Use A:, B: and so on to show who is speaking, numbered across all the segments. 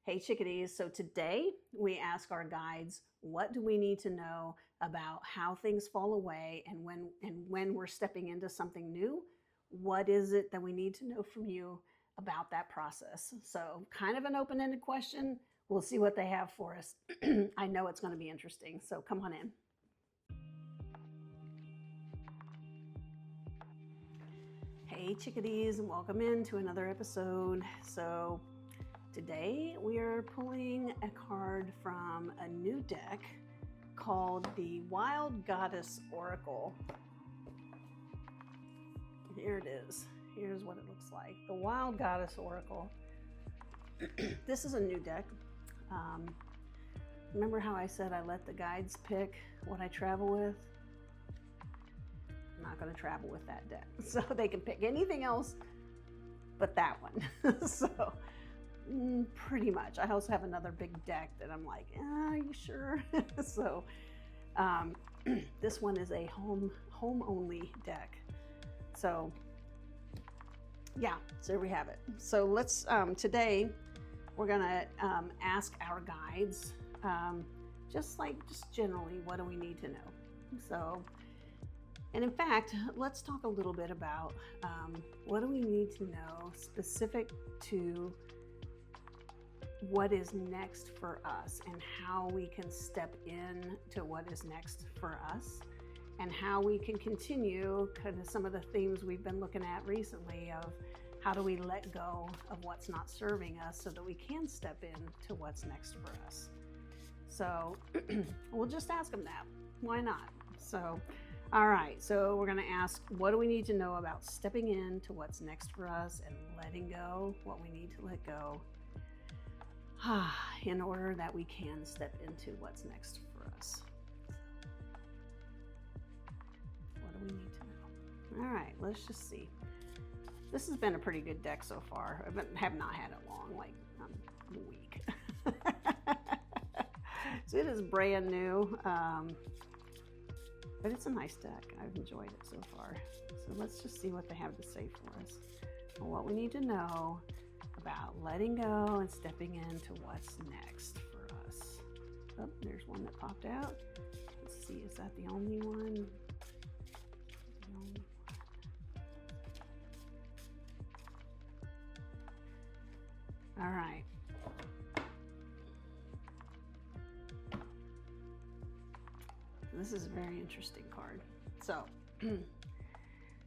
A: Hey chickadees, so today we ask our guides, what do we need to know about how things fall away and when we're stepping into something new? What is it that we need to know from you about that process? So kind of an open-ended question. We'll see what they have for us. I know it's going to be interesting, so come on in. Hey chickadees, and welcome into another episode. So today we are pulling a card from a new deck called the Wild Goddess Oracle. Here it is. Here's what it looks like. The Wild Goddess Oracle. This is a new deck. Remember how I said I let the guides pick what I travel with? I'm not going to travel with that deck. So they can pick anything else but that one. So pretty much. I also have another big deck that I'm like, are you sure? So this one is a home only deck. So yeah, so there we have it. So let's today we're gonna ask our guides just generally, what do we need to know? So, and in fact, let's talk a little bit about what do we need to know specific to what is next for us and how we can step in to what is next for us and how we can continue kind of some of the themes we've been looking at recently of how do we let go of what's not serving us so that we can step in to what's next for us. So we'll just ask them that. Why not? So, all right. So we're going to ask, what do we need to know about stepping in to what's next for us and letting go what we need to let go in order that we can step into what's next for us. What do we need to know? All right, let's just see. This has been a pretty good deck so far. I have not had it long, like a week. So it is brand new, but it's a nice deck. I've enjoyed it so far. So let's just see what they have to say for us. And what we need to know about letting go and stepping into what's next for us. Oh, there's one that popped out. Let's see, is that the only one? All right. This is a very interesting card. So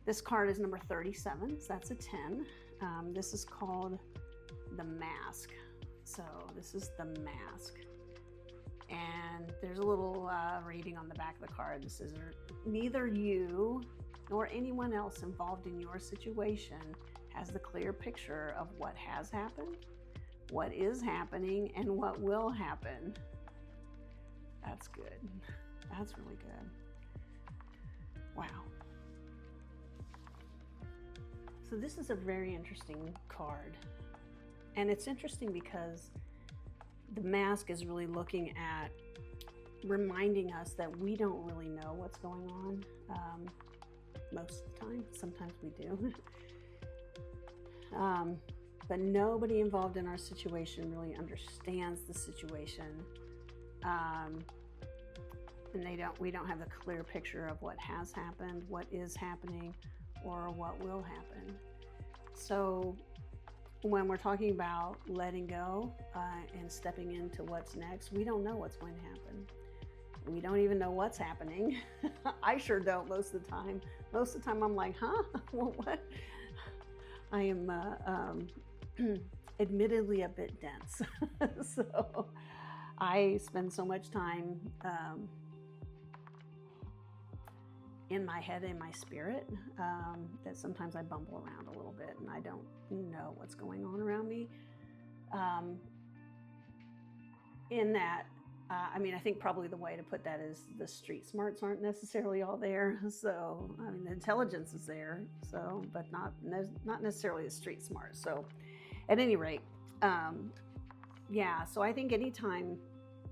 A: this card is number 37, so that's a 10. This is called the Mask. So this is the Mask. And there's a little reading on the back of the card that says, neither you nor anyone else involved in your situation has the clear picture of what has happened, what is happening, and what will happen. That's good. That's really good. Wow. So this is a very interesting card. And it's interesting because the Mask is really looking at reminding us that we don't really know what's going on most of the time. Sometimes we do. But nobody involved in our situation really understands the situation. And we don't have the clear picture of what has happened, what is happening, or what will happen. So when we're talking about letting go and stepping into what's next, we don't know what's going to happen. We don't even know what's happening. I sure don't most of the time. Most of the time I'm like, well, what? I am admittedly a bit dense. So I spend so much time in my head, in my spirit, that sometimes I bumble around a little bit and I don't know what's going on around me. In that, I think probably the way to put that is the street smarts aren't necessarily all there. So, the intelligence is there, so, but not necessarily the street smarts. So at any rate, so I think anytime,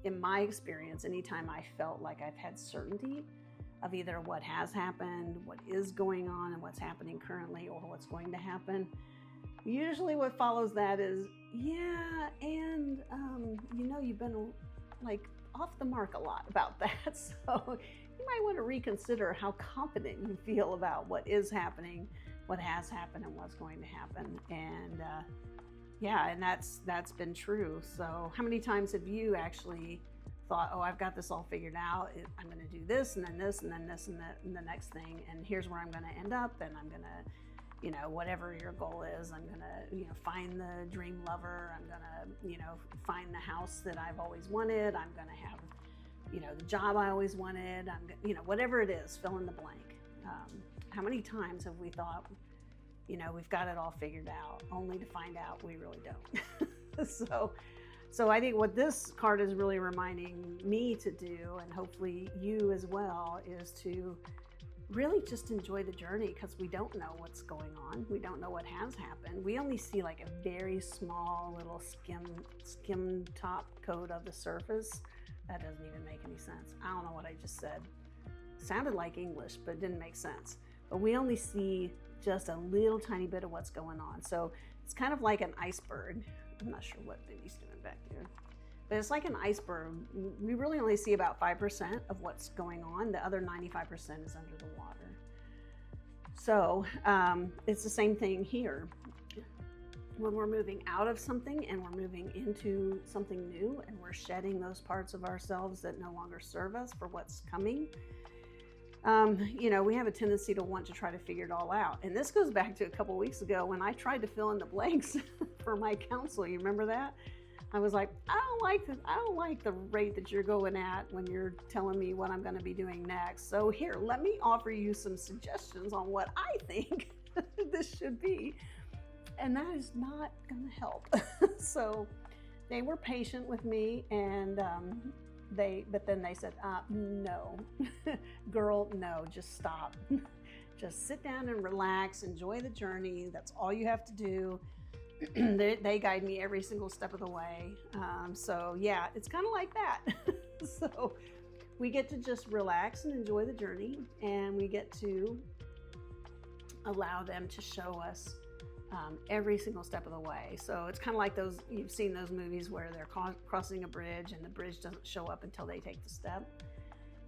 A: in my experience, anytime I felt like I've had certainty of either what has happened, what is going on, and what's happening currently, or what's going to happen, usually what follows that is, yeah, and you know you've been like off the mark a lot about that. So you might want to reconsider how confident you feel about what is happening, what has happened, and what's going to happen. And yeah, and that's been true. So how many times have you actually thought, oh, I've got this all figured out. I'm going to do this and then this and then this and the next thing. And here's where I'm going to end up. And I'm going to, you know, whatever your goal is, I'm going to, you know, find the dream lover. I'm going to, you know, find the house that I've always wanted. I'm going to have, you know, the job I always wanted. You know, whatever it is, fill in the blank. How many times have we thought, you know, we've got it all figured out, only to find out we really don't. So I think what this card is really reminding me to do, and hopefully you as well, is to really just enjoy the journey, because we don't know what's going on. We don't know what has happened. We only see like a very small little skim top coat of the surface. That doesn't even make any sense. I don't know what I just said. Sounded like English, but it didn't make sense. But we only see just a little tiny bit of what's going on. So it's kind of like an iceberg. I'm not sure what Mindy's doing back there, but it's like an iceberg. We really only see about 5% of what's going on. The other 95% is under the water. So it's the same thing here. When we're moving out of something and we're moving into something new, and we're shedding those parts of ourselves that no longer serve us for what's coming, you know, we have a tendency to want to try to figure it all out. And this goes back to a couple weeks ago when I tried to fill in the blanks for my counsel. You remember that? I was like, I don't like the rate that you're going at when you're telling me what I'm going to be doing next. So here, let me offer you some suggestions on what I think this should be. And that is not going to help. So they were patient with me, and but then they said, no, girl, no, just stop. Just sit down and relax, enjoy the journey. That's all you have to do. They guide me every single step of the way. So yeah, it's kind of like that. So we get to just relax and enjoy the journey, and we get to allow them to show us every single step of the way. So it's kind of like those, you've seen those movies where they're crossing a bridge and the bridge doesn't show up until they take the step.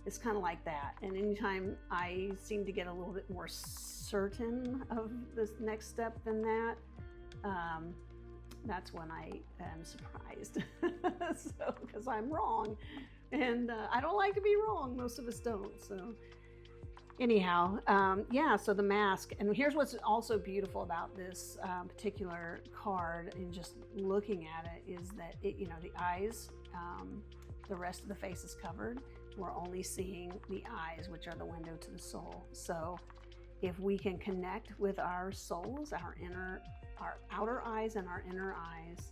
A: It's kind of like that. And anytime I seem to get a little bit more certain of this next step than that, that's when I am surprised. So, because I'm wrong, and I don't like to be wrong. Most of us don't. So anyhow, yeah, so the mask. And here's what's also beautiful about this particular card, and just looking at it, is that it, you know, the eyes, the rest of the face is covered. We're only seeing the eyes, which are the window to the soul. So if we can connect with our souls, our outer eyes and our inner eyes,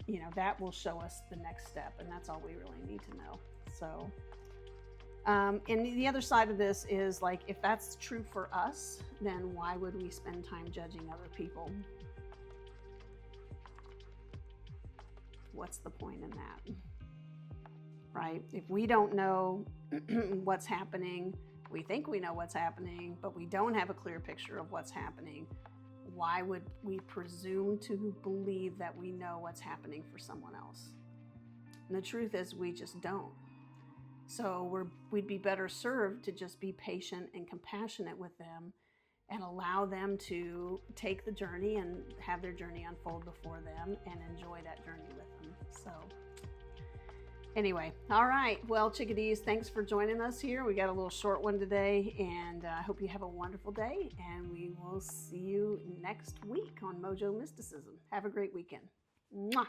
A: you know, that will show us the next step, and that's all we really need to know. So and the other side of this is, like, if that's true for us, then why would we spend time judging other people? What's the point in that? Right? If we don't know what's happening, we think we know what's happening, but we don't have a clear picture of what's happening, why would we presume to believe that we know what's happening for someone else? And the truth is, we just don't. So we'd be better served to just be patient and compassionate with them, and allow them to take the journey and have their journey unfold before them, and enjoy that journey with them. So anyway, all right. Well, chickadees, thanks for joining us here. We got a little short one today, and I hope you have a wonderful day, and we will see you next week on Mojo Mysticism. Have a great weekend. Mwah.